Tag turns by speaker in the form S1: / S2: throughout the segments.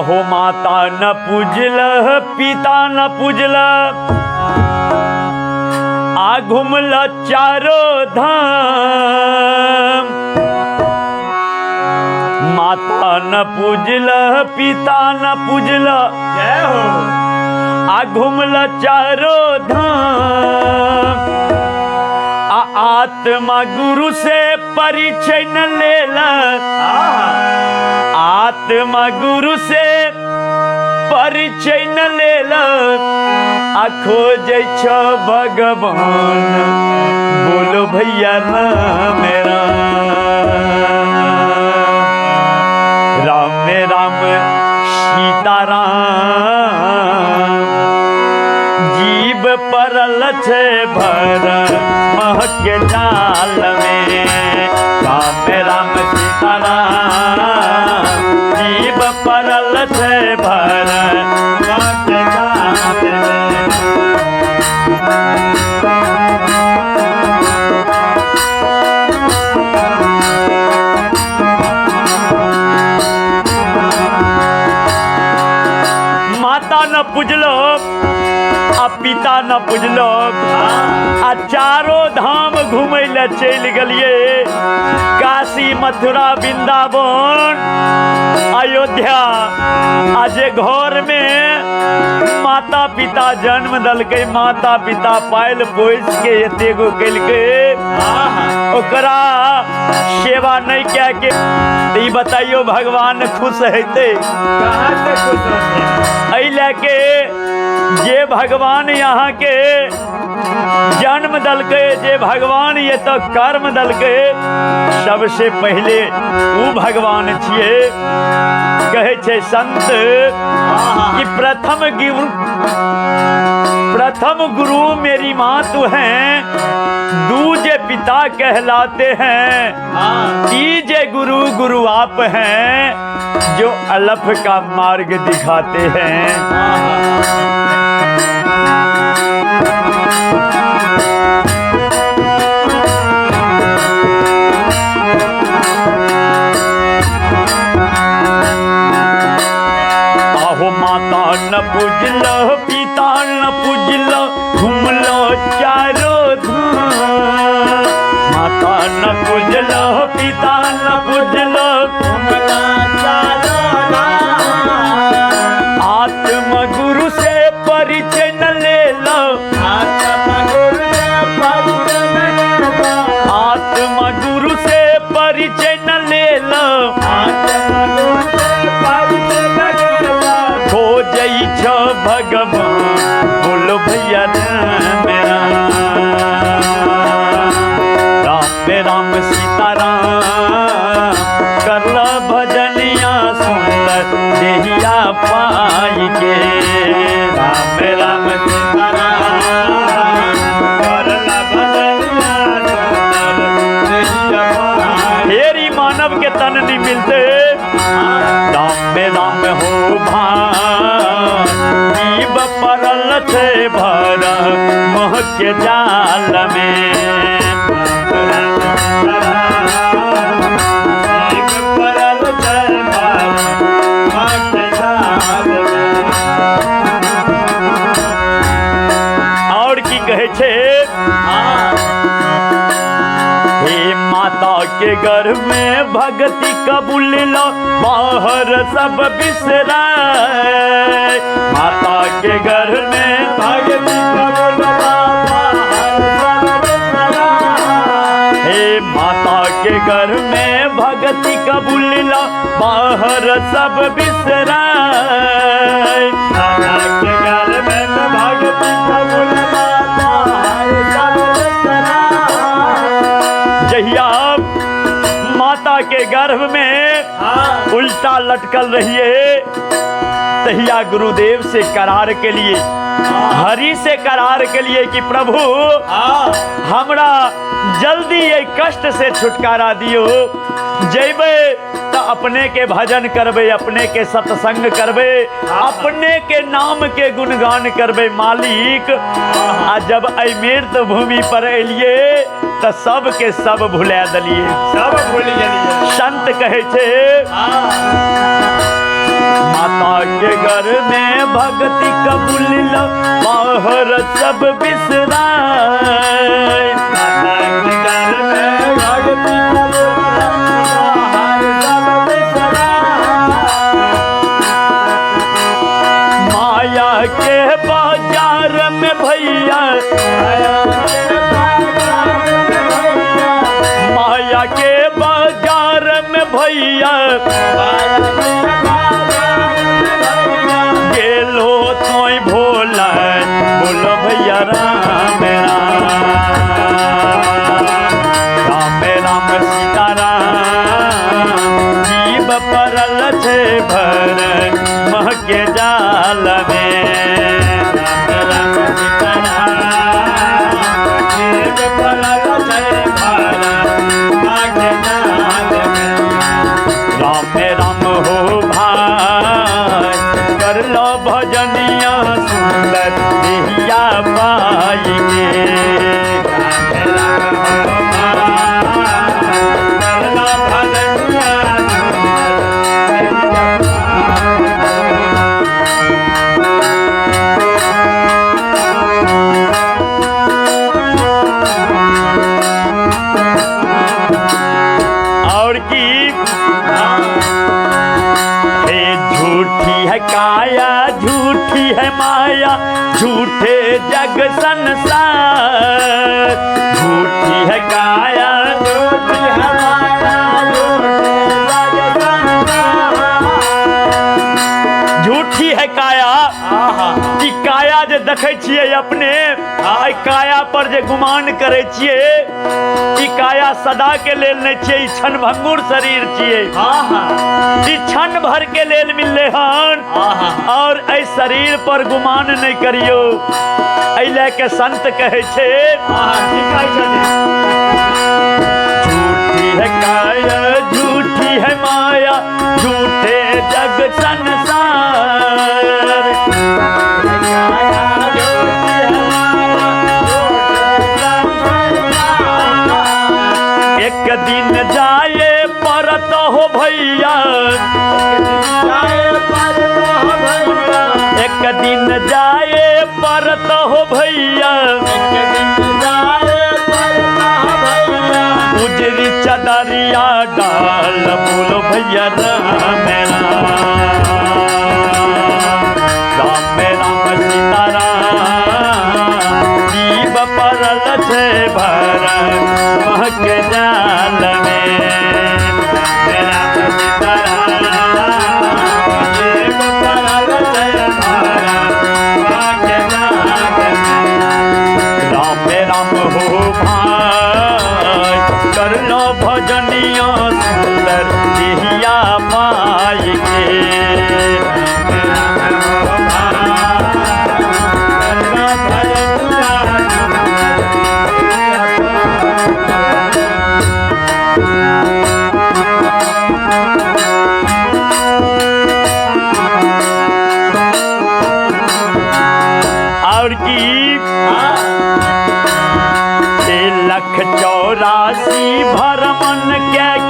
S1: आहो माता न पूजल पिता न पूजल आ घुमल चारो धाम। माता न पूजल पिता न पूजल
S2: जय हो
S1: आ घुमल चारो धाम। आत्मा गुरु से परिचय न लेला, आत्मा गुरु से परिचय न लेला। आ खोजै छ भगवान बोलो भैया राम राम राम सीताराम। जीव परल छे भर महक जाल में। राम राम सीताराम जीव परल छे भर महक जाल में। माता न पूजलो आ पिता न पूजलो आ चारो धाम घूमे ले चल गलिए। काशी मथुरा वृंदावन अयोध्या। आज घर में माता पिता जन्म दलके, माता पिता पायल पोस के एते गो कलके, ओकरा सेवा नहीं क्या के ई बताइयो भगवान खुश हेते?
S2: कहाँ से खुश होते?
S1: एहि लेके जे भगवान यहाँ के जन्म दलके, जे भगवान ये तो कर्म दलके, सबसे पहले वो भगवान छिए। कहे छे संत कि प्रथम गुरु मेरी माँ तू हैं, दूजे पिता कहलाते हैं, तीजे गुरु गुरु आप हैं, जो अलफ का मार्ग दिखाते हैं। आहो माता न पूजलो पिता न पूजलो घूमलो चारो धाम। माता न पूजलो पिता न पूजलो घूमलो चारो धाम। आत्मा गुरु से परिचय न ले लो, आत्मा गुरु से परिचय न ले लो, आत्मा गुरु से परिचय न ले लो, आत्मा गुरु से परिचय न ले लो। खोजै छ भगवान बोलो भैया राम राम सीताराम। करला भजनिया सुंदर देहिया पाई के। राम राम सीताराम करला भजनिया सुंदर देहिया पाई। हेरी मानव के तन नहीं मिलते, राम राम हो भान। जीव परल छे भर महक जाल में। और की कहे छे? हे माता के गर्भ में भक्ति कबूल लो, बाहर सब बिसराए। माता के गर्भ में भक्ति कबूल लो, बाहर सब बिसराए। हे माता के गर्भ में भक्ति कबूल लो, बाहर सब बिसराए। माता के गर्भ में भक्ति कबूल लो, बाहर सब बिसराए। जहिया माता के गर्भ में उल्टा लटकल रहिए, तहिया गुरुदेव से करार के लिए, हरि से करार के लिए कि प्रभु हमरा जल्दी ये कष्ट से छुटकारा दियो। जैबे तो अपने के भजन करबे, अपने के सत्संग करबे, अपने के नाम के गुणगान करबे मालिक। आ जब अमृत भूमि पर एलिए तो सब के सब भुला दलिए,
S2: सब भूल गए।
S1: संत कहे छे माता के घर में भक्ति कबूल लो बाहर सब बिसराए।
S2: माता के घर में भक्ति कबूल लो बाहर सब बिसराए।
S1: माया के बाजार में भैया माया के बाजार में भैया गेलो तोय भोला बोलो भैया राम राम राम राम सीताराम जीव परल छे भर मह के जाल में। राम राम सीताराम जीव परल छे भर मह के जाल में। राम राम हो भाई कर लो भजनिया सुंदर देहिया पाई के। राम राम हो भाई कर लो भजनिया और की हे झूठी है काया झूठी है माया झूठे जग संसार। झूठी है काया झूठी है माया झूठे जग संसार। झूठी है काया कि काया जे देखै छियै अपने आइ काया पर जे गुमान करै छियै ई काया सदा के लेल नहीं छियै, ई क्षण भंगुर शरीर छियै। ई क्षण भर के लेल मिलले हन और ऐ शरीर पर गुमान नहीं करियो। ऐ लेके संत कहे छे झूठी है काया झूठी है माया झूठे जग संसार। एक दिन जाए परत हो भैया एक दिन जाए परत हो भैया उजरी चदरिया डाल बोलो भैया राम राम राम राम सीताराम जीव परल छे भर मह के जाल में। राम सीताराम जीव परल छे भर मह के जाल में। राम राम हो भाई कर लो भजनिया सुंदर देहिया पाई के। राम हो भाई कर लो भजनिया और की लख 84 भरमन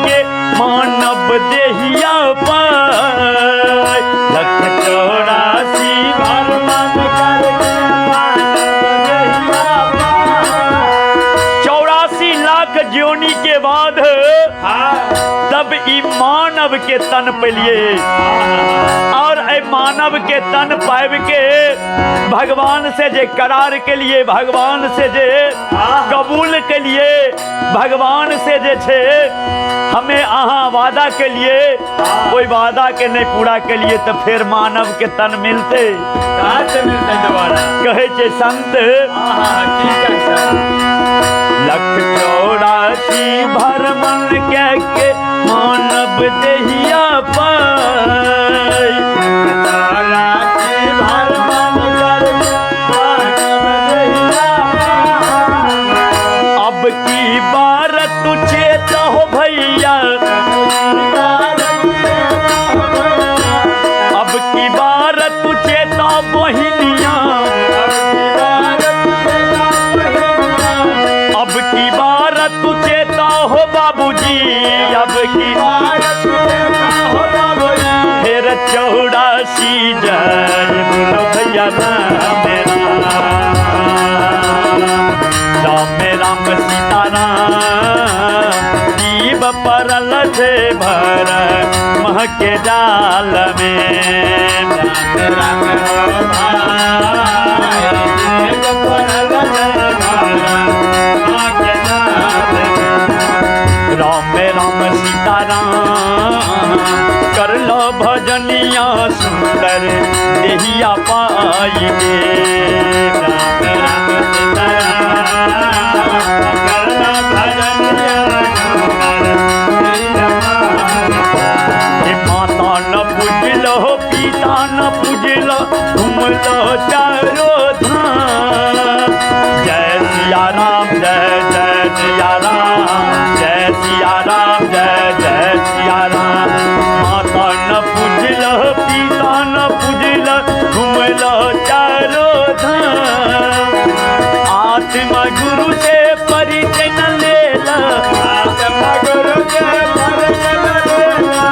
S1: के मानव देहिया पाय। लख 84 भरमन करके मानव देहिया पाय। 84 लाख ज्योनि के बाद तब ई मानव के तन पेलिए और ऐ मानव के तन पाइब के भगवान से जे करार के लिए भगवान से जे कबूल के लिए भगवान से जे छे हमें अहाँ वादा के लिए कोई वादा के नहीं पूरा के लिए तो फिर मानव के तन मिलते
S2: कहाँ से मिलते दोबारा?
S1: कहे छे संत लख 84 भरमन के मानव देहिया पाय। अब की बार तुझे तो भैया अब की बार तुझे तो बहिनिया अब की बार तुझे तो हो बाबूजी अब की बार तुझे तो हो बाबूजी काशी जय बोलो भैया राम राम सीता राम जीव परल थे भर महके जाल में
S2: राम
S1: राम सीता राम कर लो भजनिया सुंदर देहिया पाई के माता न पूजलो पिता न पूजलो तुम लो चारो धाम जय सिया राम जय जय सिया राम जय सिया राम जय जय सिया राम माता न पूजलो पिता न पूजलो तुम लो चारो धाम आत्मा गुरु से परिचय न लेला
S2: आत्मा गुरु के परिचय न लेला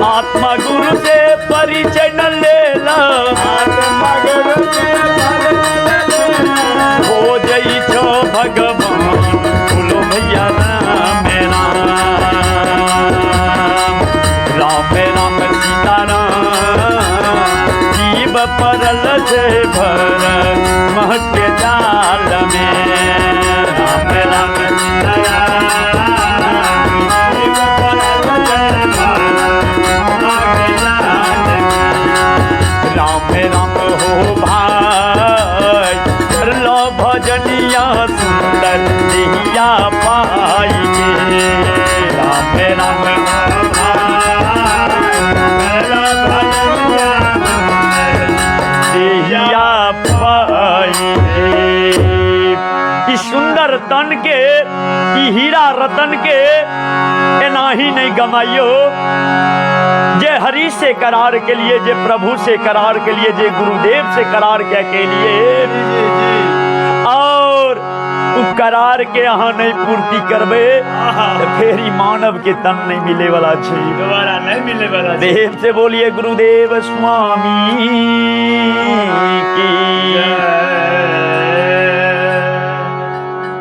S1: आत्मा गुरु से परिचय न लेला
S2: आत्मा गुरु के परिचय न लेला
S1: हो जई छो भगवान बोलो भैया राम राम सीता राम जीव परल से भर महके जाल में राम सीता राम जीव परल से भर महके जाल में राम हो भाई कर लो भजनिया सुंदर दिया पाई के राम हो दिया पाई इस सुंदर तन के ई हीरा रतन के एनाही नहीं गमाइयो जे हरि से करार के लिए जे प्रभु से करार के लिए जे गुरुदेव से करार के लिए और उ करार के यहाँ नहीं पूर्ति करबे तो फिर ही मानव के तन नहीं मिले वाला छे
S2: दोबारा नहीं मिलने वाला
S1: देव से बोलिए गुरुदेव स्वामी की
S2: जय।